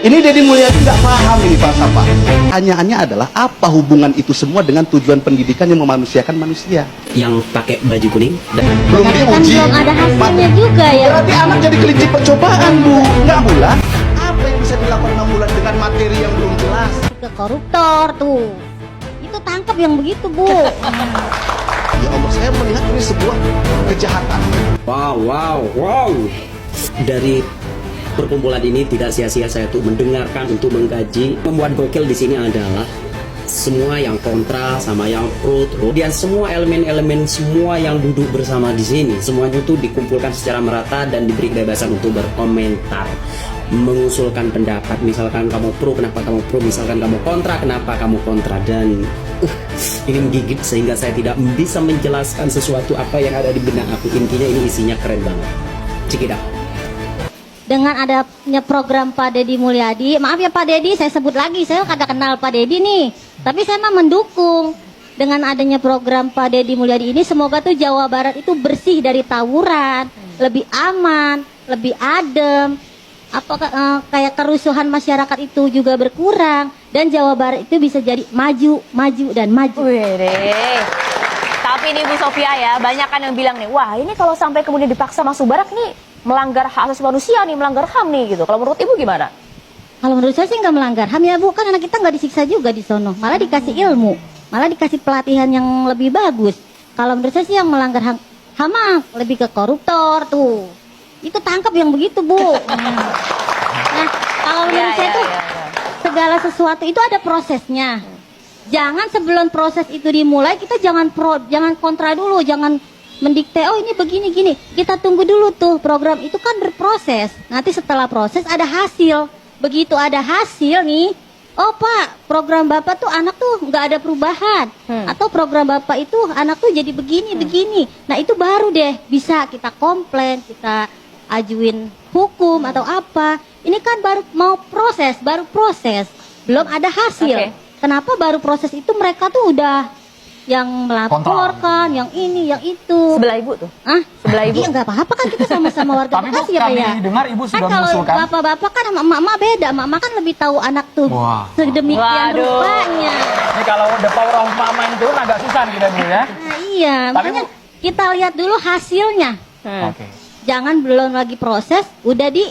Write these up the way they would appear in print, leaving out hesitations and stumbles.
Ini Deddy Mulyadi nggak paham ini falsafah. Pertanyaannya adalah apa hubungan itu semua dengan tujuan pendidikan yang memanusiakan manusia? Yang pakai baju kuning dan Belum Kan diuji. belum ada hasilnya juga ya. Berarti anak jadi kelinci percobaan, Bu. Nggak bulan. Apa yang bisa dilakukan 6 bulan dengan materi yang belum jelas? Ke koruptor tuh. Itu tangkap yang begitu, Bu. Ya Allah, saya melihat ini sebuah kejahatan. wow. Dari perkumpulan ini tidak sia-sia saya tuh mendengarkan, untuk mengkaji. Membuat gokil di sini adalah semua yang kontra sama yang pro, dan semua elemen-elemen semua yang duduk bersama di sini, semuanya itu dikumpulkan secara merata dan diberi kebebasan untuk berkomentar, mengusulkan pendapat. Misalkan kamu pro, kenapa kamu pro? Misalkan kamu kontra, kenapa kamu kontra? Dan ini menggigit sehingga saya tidak bisa menjelaskan sesuatu apa yang ada di benak aku. Intinya ini isinya keren banget. Cikidap. Dengan adanya program Pak Deddy Mulyadi, maaf ya Pak Deddy, saya sebut lagi, saya kagak kenal Pak Deddy nih, tapi saya mah mendukung. Dengan adanya program Pak Deddy Mulyadi ini, semoga tuh Jawa Barat itu bersih dari tawuran, lebih aman, lebih adem, kayak kerusuhan masyarakat itu juga berkurang, dan Jawa Barat itu bisa jadi maju dan maju. Wih, tapi nih Bu Sofia ya, banyak kan yang bilang nih, wah ini kalau sampai kemudian dipaksa masuk barak nih, melanggar hak asasi manusia nih, melanggar HAM nih gitu. Kalau menurut Ibu gimana? Kalau menurut saya sih nggak melanggar HAM ya Bu, kan anak kita nggak disiksa juga di sono, malah dikasih ilmu, malah dikasih pelatihan yang lebih bagus. Kalau menurut saya sih yang melanggar HAM mah lebih ke koruptor tuh, itu tangkap yang begitu Bu. Nah kalau menurut saya tuh segala sesuatu itu ada prosesnya. Jangan sebelum proses itu dimulai kita jangan kontra dulu, jangan mendikte, oh ini begini gini. Kita tunggu dulu tuh, program itu kan berproses. Nanti setelah proses ada hasil. Begitu ada hasil nih, oh Pak, program Bapak tuh anak tuh nggak ada perubahan. Atau program Bapak itu anak tuh jadi begini. Nah itu baru deh bisa kita komplain, kita ajuin hukum atau apa. Ini kan baru mau proses, belum ada hasil. Okay. Kenapa baru proses itu mereka tuh udah yang melaporkan, yang ini, yang itu. Sebelah Ibu tuh? Ah, sebelah Ibu? Iya nggak apa-apa kan kita sama-sama warga Tapi Bu, Bekasi ya Pak kami ya. dengar Ibu sudah kan kalau mengusulkan. bapak-bapak kan sama emak-emak beda, emak-emak kan lebih tahu anak tuh Wah. sedemikian Waduh. rupanya. Ini kalau the power of mama itu agak susah nih kita Bu ya. Nah iya, Tapi, makanya Bu- kita lihat dulu hasilnya. Oke. Jangan belum lagi proses, udah di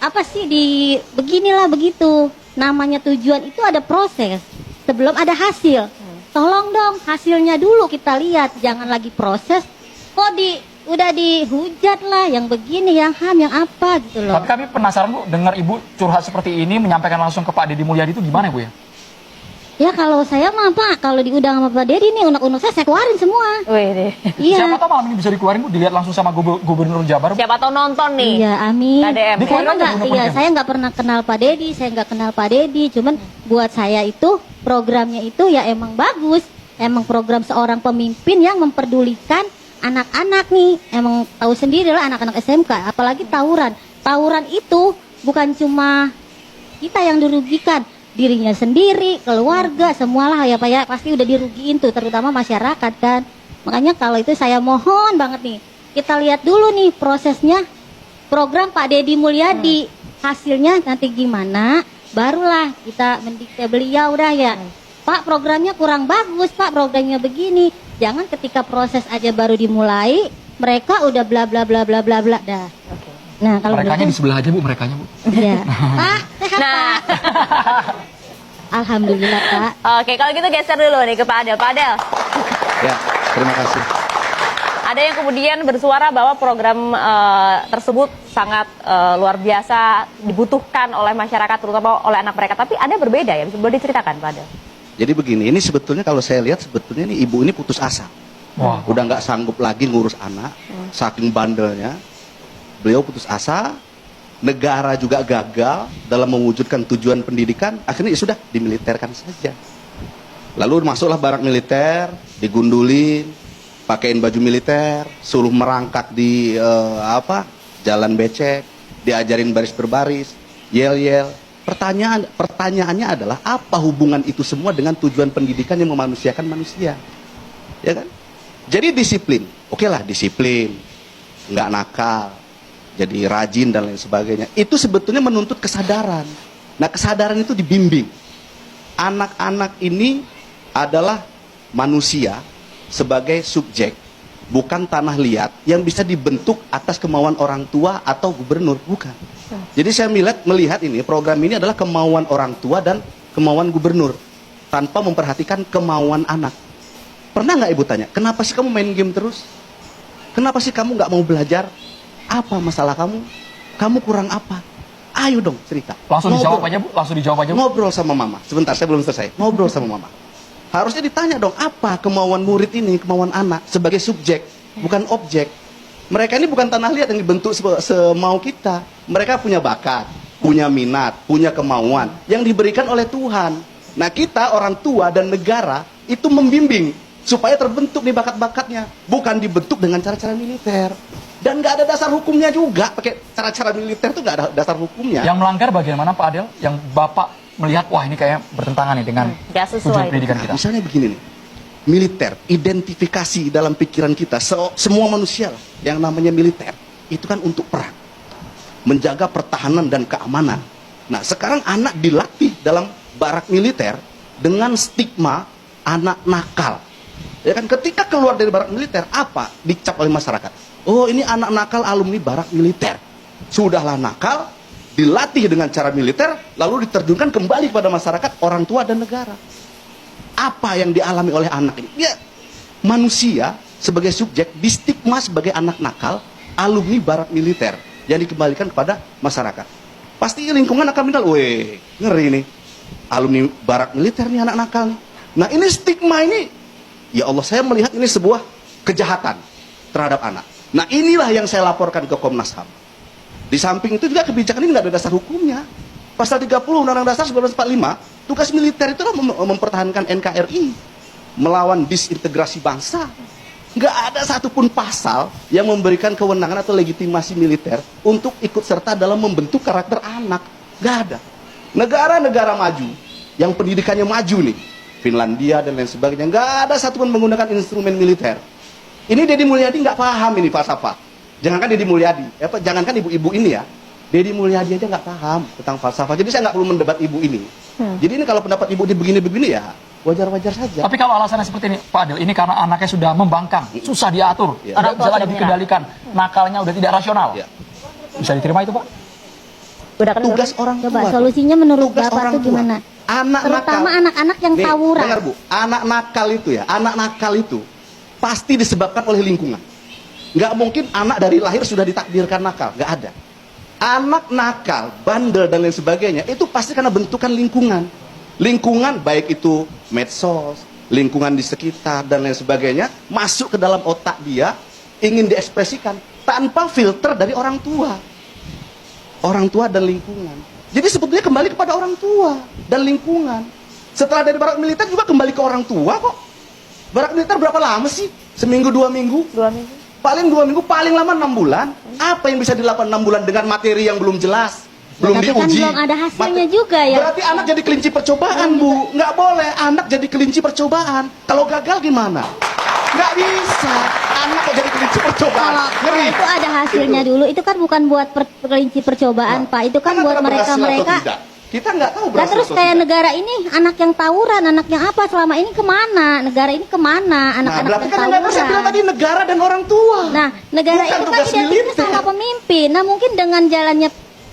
apa sih di beginilah begitu. Namanya tujuan itu ada proses sebelum ada hasil. Tolong dong hasilnya dulu kita lihat, jangan lagi proses. Kok udah dihujat lah yang begini, yang HAM, yang apa gitu loh. Tapi kami penasaran Bu, dengar Ibu curhat seperti ini, menyampaikan langsung ke Pak Deddy Mulyadi itu gimana Bu ya? Ya kalau saya mah Pak, kalau diundang sama Pak Deddy nih, unek-unek saya keluarin semua. Wih deh. Iya. Siapa tahu malam ini bisa dikeluarin Bu, dilihat langsung sama Gubernur Jabar Bu. Siapa tahu nonton nih? Iya, amin. KDM. Dikeluarin Saya aja nggak, Bu, iya, unek-uneknya. saya nggak pernah kenal Pak Deddy, saya nggak kenal Pak Deddy. Cuman buat saya itu programnya itu ya emang bagus, emang program seorang pemimpin yang memperdulikan anak-anak nih. Emang tahu sendiri lah anak-anak SMK, apalagi tawuran. Tawuran itu bukan cuma kita yang dirugikan, dirinya sendiri, keluarga, semualah ya Pak ya, pasti udah dirugiin tuh, terutama masyarakat kan. Makanya kalau itu saya mohon banget nih, kita lihat dulu nih prosesnya program Pak Deddy Mulyadi, hasilnya nanti gimana, barulah kita mendikte beliau udah ya. Pak programnya kurang bagus, Pak programnya begini. Jangan ketika proses aja baru dimulai, mereka udah bla bla bla bla bla bla dah. Nah kalau Merekanya di sebelah aja Bu, merekanya Bu. ya. Pak, sehat Nah, Pak. Alhamdulillah Pak. oke kalau gitu geser dulu nih ke Pak Adel. Pak Adel, Ya, terima kasih. ada yang kemudian bersuara bahwa program tersebut sangat luar biasa dibutuhkan oleh masyarakat, terutama oleh anak mereka. Tapi ada berbeda ya, boleh diceritakan Pak Adel? Jadi begini, ini sebetulnya kalau saya lihat sebetulnya ini ibu ini putus asa. Wah. Udah nggak sanggup lagi ngurus anak, saking bandelnya. Beliau putus asa, negara juga gagal dalam mewujudkan tujuan pendidikan, akhirnya ya sudah dimiliterkan saja. Lalu masuklah barak militer, digundulin, pakein baju militer, suruh merangkak di jalan becek, diajarin baris berbaris, yel-yel. Pertanyaannya adalah apa hubungan itu semua dengan tujuan pendidikan yang memanusiakan manusia, ya kan? Jadi disiplin, oke lah disiplin, nggak nakal. jadi rajin dan lain sebagainya. Itu sebetulnya menuntut kesadaran. Nah, kesadaran itu dibimbing. Anak-anak ini adalah manusia sebagai subjek, bukan tanah liat yang bisa dibentuk atas kemauan orang tua atau gubernur, bukan. Jadi saya melihat ini, program ini adalah kemauan orang tua dan kemauan gubernur, tanpa memperhatikan kemauan anak. Pernah nggak ibu tanya, kenapa sih kamu main game terus? Kenapa sih kamu nggak mau belajar? Apa masalah kamu? Kamu kurang apa? Ayo dong cerita. Langsung Ngobrol. dijawab aja Bu, langsung dijawab aja Bu. Ngobrol sama mama. Sebentar, saya belum selesai. Ngobrol sama mama. Harusnya ditanya dong, apa kemauan murid ini, kemauan anak sebagai subjek, bukan objek. Mereka ini bukan tanah liat yang dibentuk semau kita. Mereka punya bakat, punya minat, punya kemauan yang diberikan oleh Tuhan. Nah, kita orang tua dan negara itu membimbing supaya terbentuk nih bakat-bakatnya, bukan dibentuk dengan cara-cara militer. Dan nggak ada dasar hukumnya juga, pakai cara-cara militer itu nggak ada dasar hukumnya. Yang melanggar bagaimana Pak Adel? Yang Bapak melihat, wah ini kayaknya bertentangan nih dengan Nggak sesuai. tujuan pendidikan kita. Misalnya begini nih, militer, identifikasi dalam pikiran kita, semua manusia lah, yang namanya militer, itu kan untuk perang, menjaga pertahanan dan keamanan. Nah, sekarang anak dilatih dalam barak militer dengan stigma anak nakal. Ya kan, ketika keluar dari barak militer, apa dicap oleh masyarakat? Oh, ini anak nakal alumni barak militer. Sudahlah nakal, dilatih dengan cara militer, lalu diterjunkan kembali kepada masyarakat, orang tua dan negara. Apa yang dialami oleh anak ini? Dia manusia sebagai subjek distigma sebagai anak nakal, alumni barak militer yang dikembalikan kepada masyarakat. Pasti lingkungan akan bilang, weh, ngeri nih, alumni barak militer nih anak nakal nih. Nah, ini stigma ini, ya Allah, saya melihat ini sebuah kejahatan terhadap anak. Nah, inilah yang saya laporkan ke Komnas HAM. Di samping itu juga kebijakan ini nggak ada dasar hukumnya. Pasal 30 Undang-Undang Dasar 1945, tugas militer itu mempertahankan NKRI, melawan disintegrasi bangsa. Nggak ada satupun pasal yang memberikan kewenangan atau legitimasi militer untuk ikut serta dalam membentuk karakter anak. Nggak ada. Negara-negara maju yang pendidikannya maju nih, Finlandia dan lain sebagainya, nggak ada satupun menggunakan instrumen militer. Ini Deddy Mulyadi nggak paham ini falsafah. Jangankan Deddy Mulyadi, jangankan ibu-ibu ini ya, Deddy Mulyadi aja nggak paham tentang falsafah. Jadi saya nggak perlu mendebat ibu ini. Jadi ini kalau pendapat ibu di begini-begini ya wajar-wajar saja. Tapi kalau alasannya seperti ini, Pak Adel, ini karena anaknya sudah membangkang, susah diatur, Ya. tidak Orang tua bisa lagi sudah menyerah. dikendalikan, nakalnya udah tidak rasional. Ya. Bisa diterima itu Pak? Udah kan Tugas orang tua. Coba solusinya menurut Tugas Bapak orang tuh tua. gimana? Anak Terutama nakal. anak-anak yang Nih, tawuran. dengar Bu, anak nakal itu ya, anak nakal itu pasti disebabkan oleh lingkungan. Nggak mungkin anak dari lahir sudah ditakdirkan nakal, nggak ada. Anak nakal, bandel dan lain sebagainya itu pasti karena bentukan lingkungan. Lingkungan baik itu medsos, lingkungan di sekitar dan lain sebagainya masuk ke dalam otak dia, ingin diekspresikan tanpa filter dari orang tua dan lingkungan. Jadi sebetulnya kembali kepada orang tua dan lingkungan. Setelah dari barak militer juga kembali ke orang tua kok. Barak militer berapa lama sih? Seminggu, 2 minggu? 2 minggu. Paling 2 minggu, paling lama 6 bulan. Apa yang bisa dilakukan 6 bulan dengan materi yang belum jelas, belum Tapi kan diuji? belum ada hasilnya juga ya. Berarti anak jadi kelinci percobaan, Bu. Nggak boleh anak jadi kelinci percobaan. Kalau gagal gimana? Nggak bisa. Anak kok jadi kelinci percobaan. Kalau Ngeri. itu ada hasilnya dulu, itu kan bukan buat kelinci percobaan, Pak. Itu kan buat antara berhasil atau mereka-mereka. tidak. Kita nggak tahu Nah, berhasil terus atau kayak tidak. negara ini anak yang tawuran, anak yang apa selama ini kemana? Negara ini kemana? Nah, Anak-anak berarti yang kan yang saya bilang tawuran. tadi negara dan orang tua. Nah, negara Bukan itu kan tugas identik militer. sama pemimpin. Nah, mungkin dengan jalannya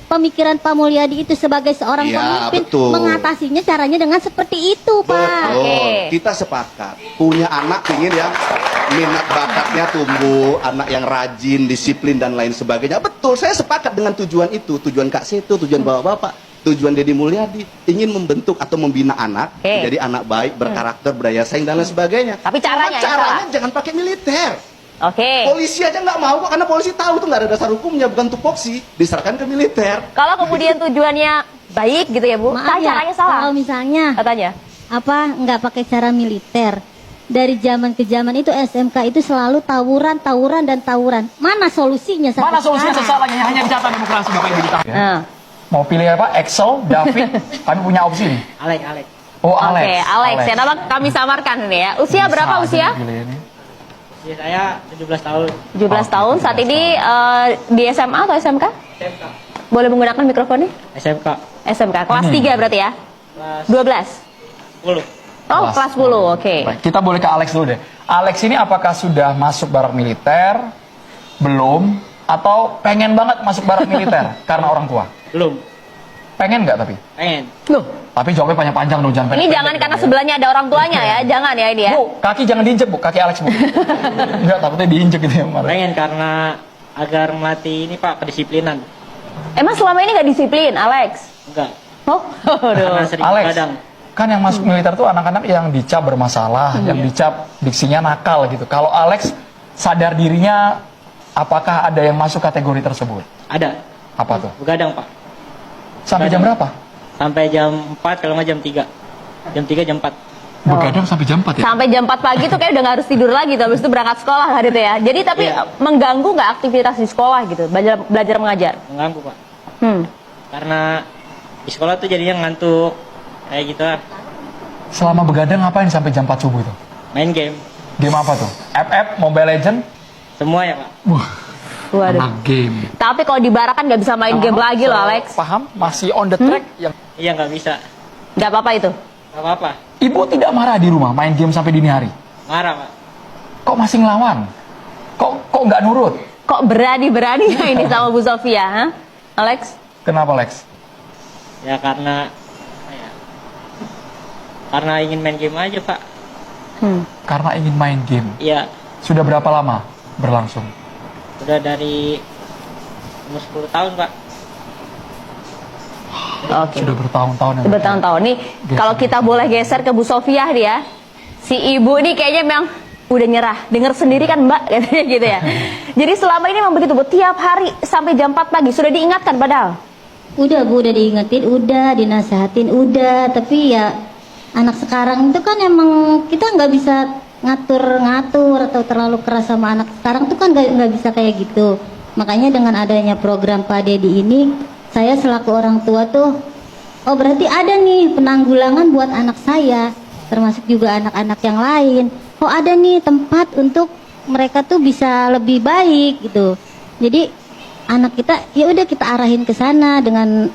pemikiran Pak Mulyadi itu sebagai seorang Iya, pemimpin, betul. mengatasinya caranya dengan seperti itu, Pak. Betul. Oke. Kita sepakat. Punya anak pingin yang minat bakatnya tumbuh, anak yang rajin, disiplin dan lain sebagainya. Betul, saya sepakat dengan tujuan itu, tujuan Kak Seto, tujuan Bapak-bapak, tujuan Deddy Mulyadi, ingin membentuk atau membina anak Oke. jadi anak baik, berkarakter, berdaya saing dan lain sebagainya. Tapi caranya yang Caranya salah. jangan pakai militer. Oke. Polisi aja nggak mau kok, karena polisi tahu itu nggak ada dasar hukumnya, bukan tupoksi, diserahkan ke militer. Kalau kemudian tujuannya baik gitu ya Bu, Maaf ya, caranya salah. kalau misalnya Katanya. apa nggak pakai cara militer, dari zaman ke zaman itu SMK itu selalu tawuran dan tawuran. Mana solusinya? sampai Mana solusinya sekarang? sesalahnya? Hanya bicara demokrasi Bapak Ibu ditahan. Nah. Mau pilih apa? Excel, David, kami punya opsi nih. Alex. Oh, Oke, Alex. Alex. Ya, nama kami samarkan ini ya. Usia berapa Bisa aja usia? dipilih ini. Usia saya 17 tahun. 17 tahun. Saat ini di SMA atau SMK? SMK. Boleh menggunakan mikrofonnya? SMK. SMK. Kelas 3 berarti ya? Kelas 12. 10. Oh, kelas 10. Oke. Baik, kita boleh ke Alex dulu deh. Alex ini apakah sudah masuk barak militer? Belum? Atau pengen banget masuk barak militer karena orang tua? Belum. Pengen nggak tapi? Pengen. Loh, Tapi jawabnya panjang-panjang dong, jangan ini pendek-pendek jangan dong karena ya. sebelahnya ada orang tuanya ya. Jangan ya ini ya. Bu, kaki jangan diinjek, Bu. Kaki Alex, Bu. Enggak, takutnya diinjek gitu ya, Mar. Pengen karena agar melatih ini Pak kedisiplinan. Emang selama ini nggak disiplin, Alex? Enggak. Oh, Karena aduh. sering Alex, kadang. kan yang masuk militer tuh anak-anak yang dicap bermasalah, yang dicap diksinya nakal gitu. Kalau Alex sadar dirinya, apakah ada yang masuk kategori tersebut? Ada. Apa tuh? Begadang Pak. Sampai jam berapa? Sampai jam 4 kalau nggak jam 3. Jam 3 jam 4. Begadang sampai jam 4 ya? Sampai jam 4 pagi tuh kayak udah nggak harus tidur lagi, tuh. Habis itu berangkat sekolah hari itu ya. Jadi tapi Iya. mengganggu nggak aktivitas di sekolah gitu, belajar mengajar? Mengganggu Pak. Hmm. Karena di sekolah tuh jadinya ngantuk. Kayak gitu lah. Selama begadang ngapain sampai jam 4 subuh itu? Main game. Game apa tuh? FF, Mobile Legend? Semua ya Pak. Wah, Waduh. anak game. Tapi kalau di barak kan nggak bisa main game lagi loh, Alex. Paham? Masih on the track. Yang Iya nggak bisa. Nggak apa-apa itu. Nggak apa-apa. Ibu tidak marah di rumah main game sampai dini hari? Marah Pak. Kok masih ngelawan? Kok nggak nurut? Kok berani-beraninya ini sama Bu Sofia, ha? Alex? Kenapa, Lex? Ya karena apa ya? Karena ingin main game aja Pak. Karena ingin main game. Iya. Sudah berapa lama berlangsung? Udah dari umur 10 tahun Pak. Oke. Sudah bertahun-tahun ya. Bertahun-tahun nih. Kalau kita boleh geser ke Bu Sofia nih ya. Si ibu nih kayaknya memang udah nyerah. Dengar sendiri kan Mbak katanya gitu ya. Jadi selama ini memang begitu Bu. Tiap hari sampai jam 4 pagi sudah diingatkan padahal. Udah Bu, udah diingetin, udah dinasehatin, udah. Tapi ya anak sekarang itu kan emang kita nggak bisa ngatur-ngatur atau terlalu keras sama anak sekarang tuh kan nggak bisa kayak gitu. Makanya dengan adanya program Pak Dedi ini, saya selaku orang tua tuh, oh berarti ada nih penanggulangan buat anak saya, termasuk juga anak-anak yang lain. Oh ada nih tempat untuk mereka tuh bisa lebih baik gitu. Jadi anak kita ya udah kita arahin ke sana dengan,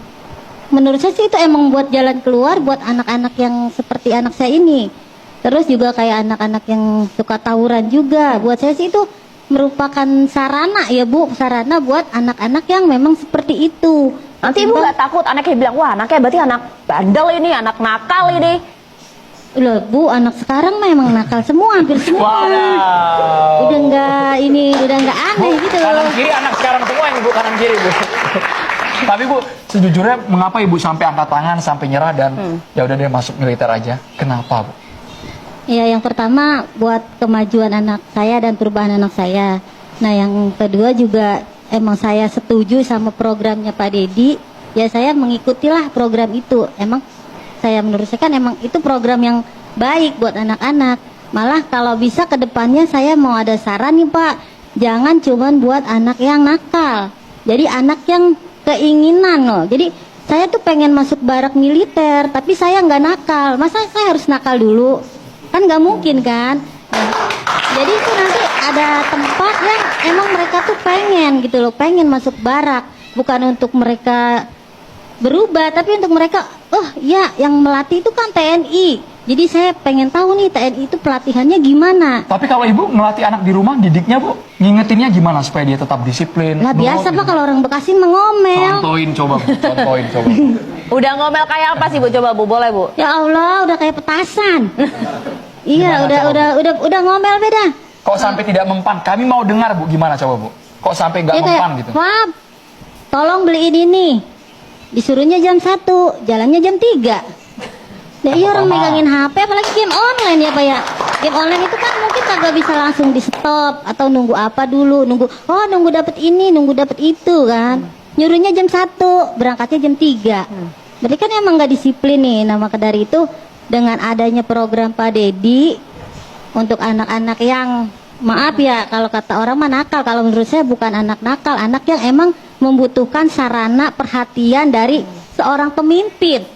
menurut saya sih itu emang buat jalan keluar buat anak-anak yang seperti anak saya ini. Terus juga kayak anak-anak yang suka tawuran juga, buat saya sih itu merupakan sarana ya Bu, sarana buat anak-anak yang memang seperti itu. Nanti ibu nggak takut anaknya bilang, wah anaknya berarti anak bandel ini, anak nakal ini. Loh Bu, anak sekarang memang nakal semua, hampir semua. Wow. Udah nggak aneh gitu Kanan loh. kiri anak sekarang semua yang Bu, kanan kiri Bu. Tapi Bu, sejujurnya mengapa Ibu sampai angkat tangan, sampai nyerah dan ya udah deh masuk militer aja? Kenapa Bu? Ya yang pertama buat kemajuan anak saya dan perubahan anak saya. Nah yang kedua juga emang saya setuju sama programnya Pak Dedi. Ya saya mengikutilah program itu. Emang saya menurut saya kan emang itu program yang baik buat anak-anak. Malah kalau bisa ke depannya saya mau ada saran nih Pak. Jangan cuman buat anak yang nakal. Jadi anak yang keinginan loh. Jadi saya tuh pengen masuk barak militer, tapi saya nggak nakal. Masa saya harus nakal dulu? Kan nggak mungkin kan. Nah, jadi itu nanti ada tempat yang emang mereka tuh pengen gitu loh, pengen masuk barak, bukan untuk mereka berubah, tapi untuk mereka, oh ya yang melatih itu kan TNI. Jadi saya pengen tahu nih TNI itu pelatihannya gimana. Tapi kalau Ibu ngelatih anak di rumah, didiknya Bu, ngingetinnya gimana supaya dia tetap disiplin? Lah biasa nurut Pak, kalau orang Bekasi mengomel. Contohin coba Bu, contohin coba. Udah ngomel kayak apa sih Bu? Coba Bu, boleh Bu? Ya Allah, udah kayak petasan. Iya, Gimana, udah ngomel beda. Kok sampai tidak mempan? Kami mau dengar Bu, gimana coba Bu? Kok sampai nggak Dia kayak, mempan gitu? Pap, tolong beliin ini. Disuruhnya jam 1, jalannya jam 3. Nah, iya orang Lama. megangin HP, apalagi game online ya Pak ya. Game online itu kan mungkin kagak bisa langsung di stop atau nunggu apa dulu, nunggu dapet ini, nunggu dapet itu kan. Nyuruhnya jam 1, berangkatnya jam 3. Berarti kan emang nggak disiplin nih. Nah maka dari itu dengan adanya program Pak Dedi untuk anak-anak yang maaf ya kalau kata orang mah nakal, kalau menurut saya bukan anak nakal, anak yang emang membutuhkan sarana perhatian dari seorang pemimpin.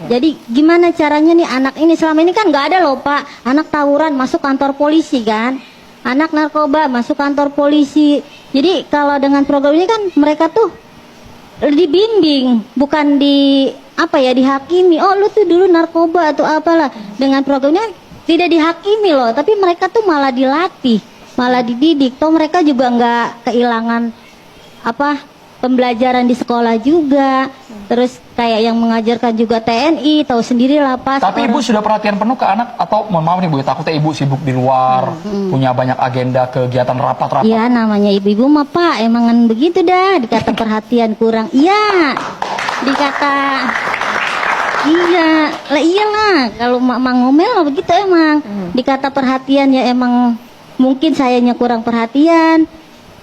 Jadi gimana caranya nih anak ini, selama ini kan nggak ada loh Pak, anak tawuran masuk kantor polisi kan. anak narkoba masuk kantor polisi. Jadi kalau dengan program ini kan mereka tuh dibimbing, bukan dihakimi. Oh, lu tuh dulu narkoba atau apalah. Dengan programnya tidak dihakimi loh, tapi mereka tuh malah dilatih, malah dididik. Toh mereka juga nggak kehilangan pembelajaran di sekolah juga. Terus kayak yang mengajarkan juga TNI, tahu sendiri lah pas. Tapi ibu sudah perhatian penuh ke anak atau mohon maaf nih bu, takutnya ibu sibuk di luar, punya banyak agenda kegiatan rapat-rapat. Iya, namanya ibu-ibu mah Pak, emangan begitu dah, dikata perhatian kurang. Iya, dikata iya, lah iyalah kalau mak ngomel lah begitu emang. Dikata perhatian ya emang mungkin sayanya kurang perhatian.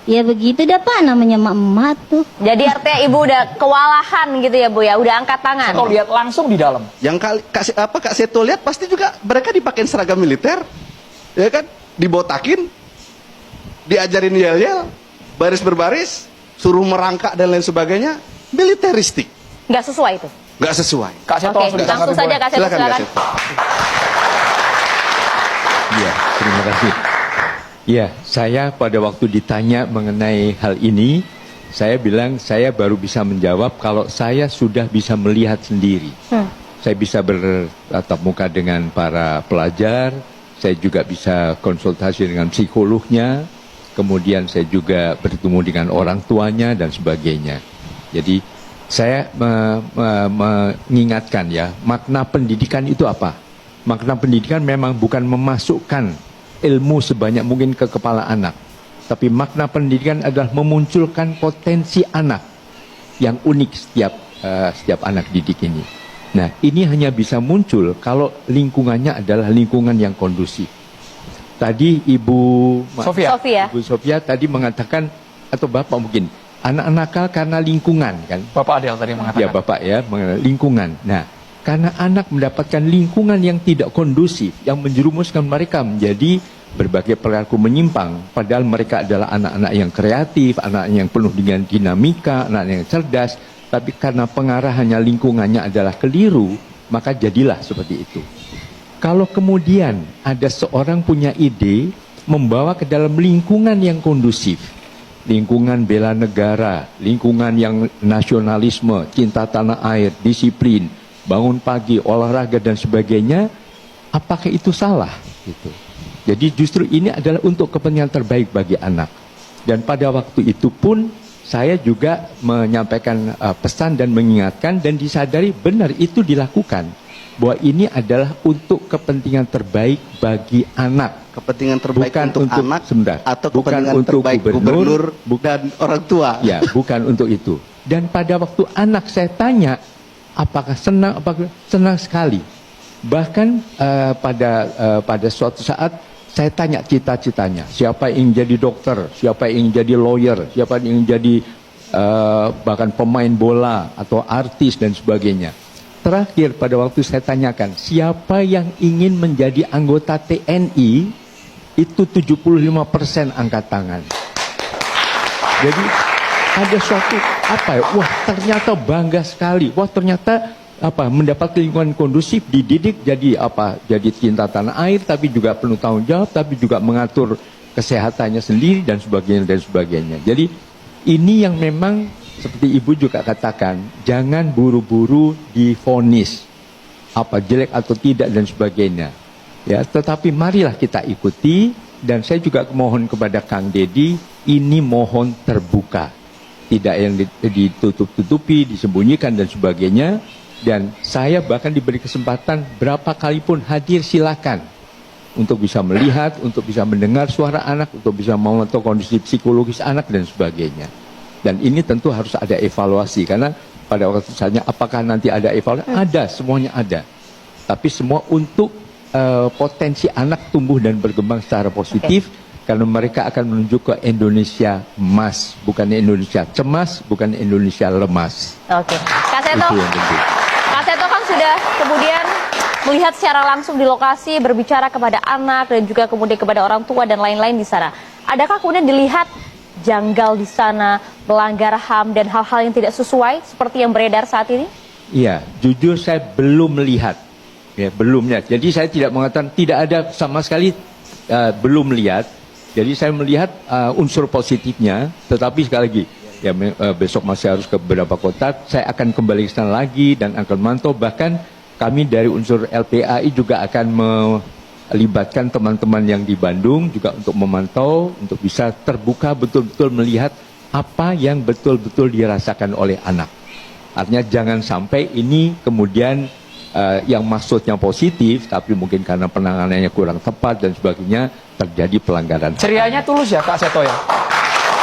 Ya begitu dah Pak, namanya emak-emak tuh. Jadi artinya ibu udah kewalahan gitu ya Bu ya, udah angkat tangan. Atau lihat langsung di dalam. Yang Kak Seto lihat pasti juga mereka dipakein seragam militer, ya kan? Dibotakin, diajarin yel-yel, baris berbaris, suruh merangkak dan lain sebagainya, militeristik. Nggak sesuai itu. Nggak sesuai. Kak Seto Oke, langsung langsung saja Kak Seto, Silakan Kak silakan. Seto. Ya, terima kasih. Ya, saya pada waktu ditanya mengenai hal ini, saya bilang saya baru bisa menjawab kalau saya sudah bisa melihat sendiri. Saya bisa bertatap muka dengan para pelajar, saya juga bisa konsultasi dengan psikolognya, kemudian saya juga bertemu dengan orang tuanya dan sebagainya. Jadi saya mengingatkan ya, makna pendidikan itu apa? Makna pendidikan memang bukan memasukkan ilmu sebanyak mungkin ke kepala anak, tapi makna pendidikan adalah memunculkan potensi anak yang unik setiap anak didik ini. Nah, ini hanya bisa muncul kalau lingkungannya adalah lingkungan yang kondusif. Tadi Ibu Sofia tadi mengatakan, atau Bapak mungkin, anak nakal karena lingkungan kan? Bapak Adel tadi mengatakan. Ya Bapak ya, mengenai lingkungan. Nah, karena anak mendapatkan lingkungan yang tidak kondusif, yang menjerumuskan mereka menjadi berbagai perilaku menyimpang, padahal mereka adalah anak-anak yang kreatif, anak yang penuh dengan dinamika, anak yang cerdas, tapi karena pengarahannya lingkungannya adalah keliru, maka jadilah seperti itu. Kalau kemudian ada seorang punya ide, membawa ke dalam lingkungan yang kondusif, lingkungan bela negara, lingkungan yang nasionalisme, cinta tanah air, disiplin, bangun pagi, olahraga dan sebagainya, apakah itu salah? Gitu. Jadi justru ini adalah untuk kepentingan terbaik bagi anak. Dan pada waktu itu pun saya juga menyampaikan pesan dan mengingatkan dan disadari benar itu dilakukan. Bahwa ini adalah untuk kepentingan terbaik bagi anak. Kepentingan terbaik bukan untuk anak sebentar, atau bukan kepentingan untuk terbaik gubernur dan orang tua. Ya, bukan untuk itu. Dan pada waktu anak saya tanya, apakah senang? Apakah senang sekali? Bahkan pada suatu saat saya tanya cita-citanya, siapa yang ingin jadi dokter, siapa yang ingin jadi lawyer, siapa yang ingin jadi bahkan pemain bola atau artis dan sebagainya. Terakhir pada waktu saya tanyakan, siapa yang ingin menjadi anggota TNI, itu 75% angkat tangan. Jadi ada suatu wah ternyata bangga sekali, wah ternyata mendapat lingkungan kondusif, dididik jadi jadi cinta tanah air, tapi juga penuh tanggung jawab, tapi juga mengatur kesehatannya sendiri dan sebagainya. Jadi ini yang memang seperti Ibu juga katakan, jangan buru-buru divonis jelek atau tidak dan sebagainya. Ya, tetapi marilah kita ikuti, dan saya juga mohon kepada Kang Deddy, ini mohon terbuka. Tidak yang ditutup-tutupi, disembunyikan dan sebagainya. Dan saya bahkan diberi kesempatan berapa kali pun hadir, silakan. Untuk bisa melihat, untuk bisa mendengar suara anak, untuk bisa memantau kondisi psikologis anak dan sebagainya. Dan ini tentu harus ada evaluasi, karena pada waktu misalnya apakah nanti ada evaluasi? Ada, semuanya ada. Tapi semua untuk potensi anak tumbuh dan berkembang secara positif, karena mereka akan menuju ke Indonesia emas, bukan Indonesia cemas, bukan Indonesia lemas. Oke, Kak Seto, Itu yang penting. Kak Seto kan sudah kemudian melihat secara langsung di lokasi, berbicara kepada anak dan juga kemudian kepada orang tua dan lain-lain di sana. Adakah kemudian dilihat janggal di sana, melanggar HAM dan hal-hal yang tidak sesuai seperti yang beredar saat ini? Iya, jujur saya belum melihat, ya belum lihat. Jadi saya tidak mengatakan tidak ada sama sekali, belum lihat. Jadi saya melihat unsur positifnya, tetapi sekali lagi, ya besok masih harus ke beberapa kota, saya akan kembali ke sana lagi dan akan memantau. Bahkan kami dari unsur LPAI juga akan melibatkan teman-teman yang di Bandung juga untuk memantau, untuk bisa terbuka betul-betul melihat apa yang betul-betul dirasakan oleh anak. Artinya jangan sampai ini kemudian yang maksudnya positif, tapi mungkin karena penanganannya kurang tepat dan sebagainya, terjadi pelanggaran. Cerianya tulus ya Kak Seto ya?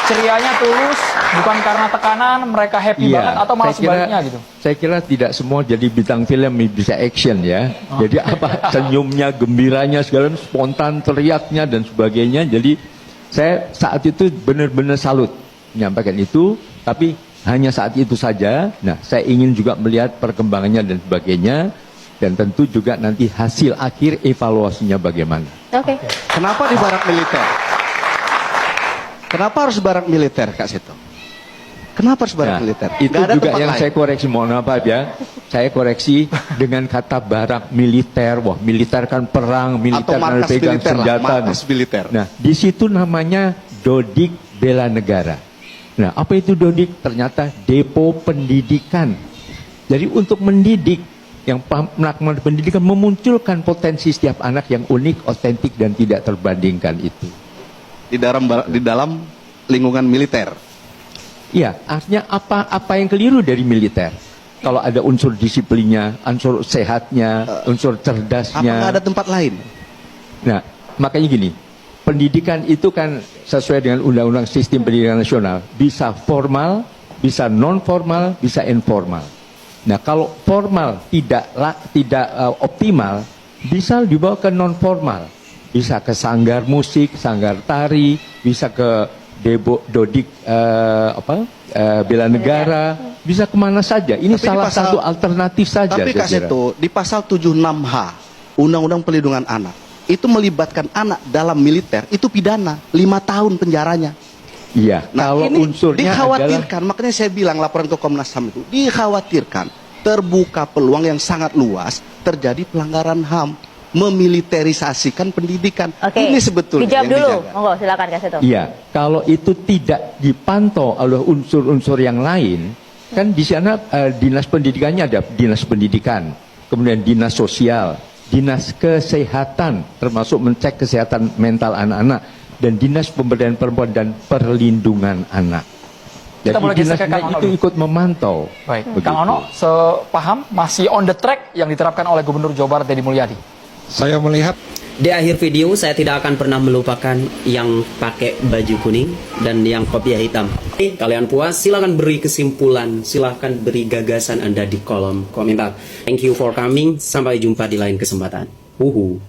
Cerianya tulus, bukan karena tekanan, mereka happy banget atau malah sebaliknya gitu? Saya kira tidak semua jadi bintang film bisa action ya. Jadi apa, senyumnya, gembiranya, segala spontan, teriaknya dan sebagainya. Jadi saya saat itu benar-benar salut menyampaikan itu, tapi hanya saat itu saja. Nah, saya ingin juga melihat perkembangannya dan sebagainya, dan tentu juga nanti hasil akhir evaluasinya bagaimana. Oke. Kenapa di barak militer? Kenapa harus barak militer, Kak Seto? Kenapa harus barak Nah, militer? itu Nggak ada juga tempat yang lain. saya koreksi, mohon maaf ya. Saya koreksi dengan kata barak militer. Wah, militer kan perang, militer Atau kan markas pegang militer lah, senjata. markas militer. Nah, di situ namanya Dodik Bela Negara. Nah, apa itu Dodik? Ternyata depo pendidikan. Jadi untuk mendidik, yang melakukan pendidikan memunculkan potensi setiap anak yang unik, otentik dan tidak terbandingkan itu. Di dalam lingkungan militer. Iya, artinya apa yang keliru dari militer? Kalau ada unsur disiplinnya, unsur sehatnya, unsur cerdasnya. Apakah ada tempat lain? Nah, makanya gini, pendidikan itu kan sesuai dengan undang-undang sistem pendidikan nasional, bisa formal, bisa non formal, bisa informal. Nah, kalau formal tidak optimal, bisa dibawa ke non formal, bisa ke sanggar musik, sanggar tari, bisa ke Dodik bela negara, bisa kemana saja. Ini Tapi di salah pasal- satu alternatif saja. Tapi saya Kak kira. Seto, di pasal 76H Undang-Undang Perlindungan Anak, itu melibatkan anak dalam militer, itu pidana 5 tahun penjaranya. Iya, Nah, kalau ini unsurnya dikhawatirkan, makanya saya bilang laporan ke Komnas HAM itu dikhawatirkan terbuka peluang yang sangat luas terjadi pelanggaran HAM, memiliterisasikan pendidikan. Oke. Ini sebetulnya Dijawab yang dulu. dijaga. Monggo, silakan Kak Seto. iya, kalau itu tidak dipantau oleh unsur-unsur yang lain, kan di sana dinas pendidikannya ada dinas pendidikan, kemudian dinas sosial, dinas kesehatan, termasuk mencek kesehatan mental anak-anak, dan dinas pemberdayaan perempuan dan perlindungan anak. Kita boleh dinas geser ke Kang Ono itu dulu. ikut memantau. Baik, Begitu. Kang Ono, sepaham masih on the track yang diterapkan oleh Gubernur Jawa Barat Deddy Mulyadi. Saya melihat Di akhir video saya tidak akan pernah melupakan yang pakai baju kuning dan yang kopiah hitam. Kalian puas? Silahkan beri kesimpulan, silahkan beri gagasan Anda di kolom komentar. Thank you for coming. Sampai jumpa di lain kesempatan. Uhu.